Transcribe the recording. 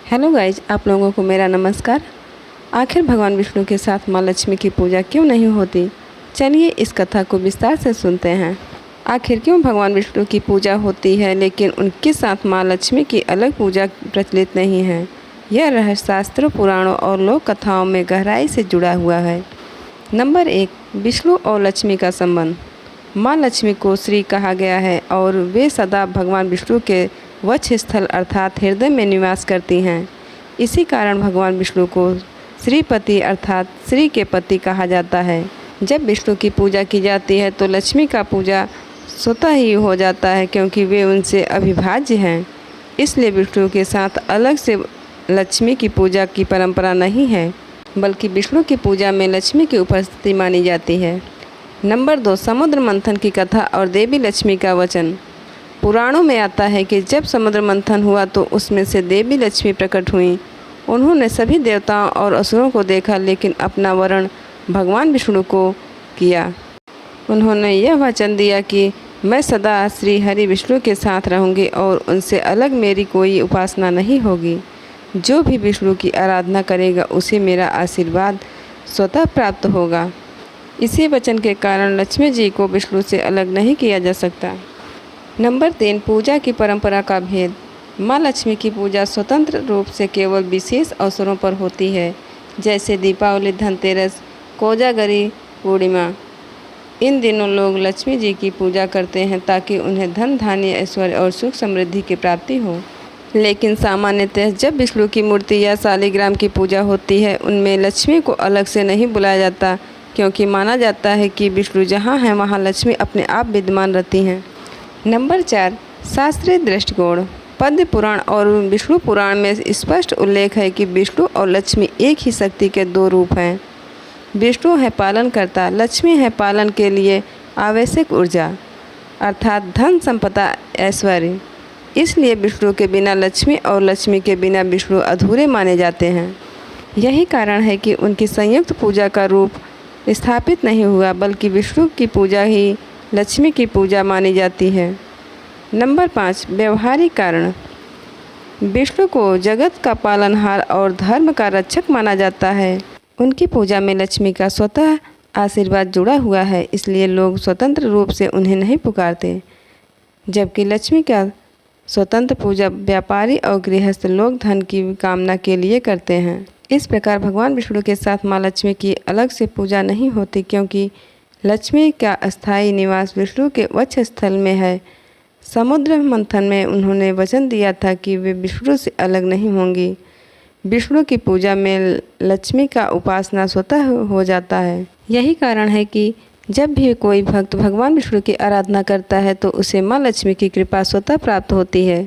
Hello guys, आप लोगों को मेरा नमस्कार। आखिर भगवान विष्णु के साथ माँ लक्ष्मी की पूजा क्यों नहीं होती? चलिए इस कथा को विस्तार से सुनते हैं। आखिर क्यों भगवान विष्णु की पूजा होती है लेकिन उनके साथ माँ लक्ष्मी की अलग पूजा प्रचलित नहीं है? यह रहस्य शास्त्रों, पुराणों और लोक कथाओं में गहराई से जुड़ा हुआ है। नंबर 1, विष्णु और लक्ष्मी का संबंध। माँ लक्ष्मी को श्री कहा गया है और वे सदा भगवान विष्णु के वक्ष स्थल अर्थात हृदय में निवास करती हैं। इसी कारण भगवान विष्णु को श्रीपति अर्थात श्री के पति कहा जाता है। जब विष्णु की पूजा की जाती है तो लक्ष्मी का पूजा स्वतः ही हो जाता है क्योंकि वे उनसे अविभाज्य हैं। इसलिए विष्णु के साथ अलग से लक्ष्मी की पूजा की परंपरा नहीं है, बल्कि विष्णु की पूजा में लक्ष्मी की उपस्थिति मानी जाती है। नंबर 2, समुद्र मंथन की कथा और देवी लक्ष्मी का वचन। पुराणों में आता है कि जब समुद्र मंथन हुआ तो उसमें से देवी लक्ष्मी प्रकट हुईं। उन्होंने सभी देवताओं और असुरों को देखा लेकिन अपना वरण भगवान विष्णु को किया। उन्होंने यह वचन दिया कि मैं सदा श्री हरि विष्णु के साथ रहूँगी और उनसे अलग मेरी कोई उपासना नहीं होगी। जो भी विष्णु की आराधना करेगा उसे मेरा आशीर्वाद स्वतः प्राप्त होगा। इसी वचन के कारण लक्ष्मी जी को विष्णु से अलग नहीं किया जा सकता। नंबर 3, पूजा की परंपरा का भेद। माँ लक्ष्मी की पूजा स्वतंत्र रूप से केवल विशेष अवसरों पर होती है, जैसे दीपावली, धनतेरस, कोजागरी पूर्णिमा। इन दिनों लोग लक्ष्मी जी की पूजा करते हैं ताकि उन्हें धन, धान्य, ऐश्वर्य और सुख समृद्धि की प्राप्ति हो। लेकिन सामान्यतः जब विष्णु की मूर्ति या शालिग्राम की पूजा होती है उनमें लक्ष्मी को अलग से नहीं बुलाया जाता, क्योंकि माना जाता है कि विष्णु जहाँ हैं वहाँ लक्ष्मी अपने आप विद्यमान रहती हैं। नंबर 4, शास्त्रीय दृष्टिकोण। पद्म पुराण और विष्णु पुराण में स्पष्ट उल्लेख है कि विष्णु और लक्ष्मी एक ही शक्ति के दो रूप हैं। विष्णु है पालनकर्ता, लक्ष्मी है पालन के लिए आवश्यक ऊर्जा अर्थात धन, संपदा, ऐश्वर्य। इसलिए विष्णु के बिना लक्ष्मी और लक्ष्मी के बिना विष्णु अधूरे माने जाते हैं। यही कारण है कि उनकी संयुक्त पूजा का रूप स्थापित नहीं हुआ, बल्कि विष्णु की पूजा ही लक्ष्मी की पूजा मानी जाती है। नंबर 5, व्यवहारिक कारण। विष्णु को जगत का पालनहार और धर्म का रक्षक माना जाता है। उनकी पूजा में लक्ष्मी का स्वतः आशीर्वाद जुड़ा हुआ है, इसलिए लोग स्वतंत्र रूप से उन्हें नहीं पुकारते। जबकि लक्ष्मी का स्वतंत्र पूजा व्यापारी और गृहस्थ लोग धन की कामना के लिए करते हैं। इस प्रकार भगवान विष्णु के साथ माँ लक्ष्मी की अलग से पूजा नहीं होती, क्योंकि लक्ष्मी का अस्थायी निवास विष्णु के वक्ष स्थल में है। समुद्र मंथन में उन्होंने वचन दिया था कि वे विष्णु से अलग नहीं होंगी। विष्णु की पूजा में लक्ष्मी का उपासना स्वतः हो जाता है। यही कारण है कि जब भी कोई भक्त भगवान विष्णु की आराधना करता है तो उसे माँ लक्ष्मी की कृपा स्वतः प्राप्त होती है।